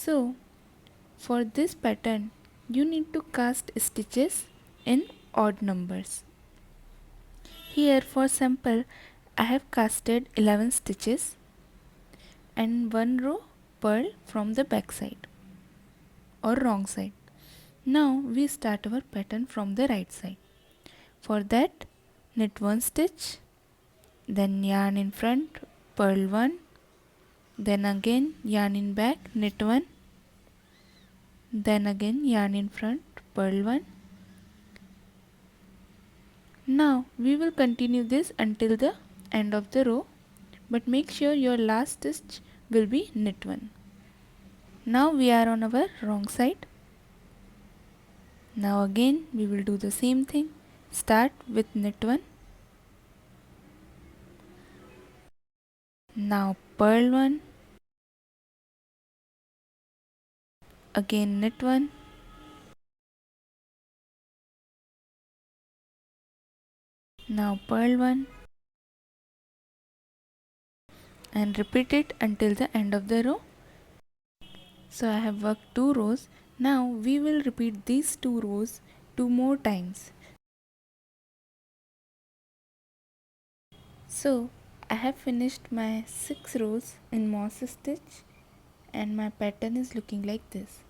So for this pattern you need to cast stitches in odd numbers. Here for sample I have casted 11 stitches and one row purl from the back side or wrong side. Now we start our pattern from the right side. For that knit 1 stitch, then yarn in front, purl 1, then again yarn in back, knit 1, then again yarn in front, purl 1. Now we will continue this until the end of the row, but make sure your last stitch will be knit 1. Now we are on our wrong side. Now again we will do the same thing. Start with knit 1. Now purl 1. Again knit 1. Now purl 1. And repeat it until the end of the row. So I have worked 2 rows. Now we will repeat these 2 rows 2 more times. So I have finished my 6 rows in moss stitch and my pattern is looking like this.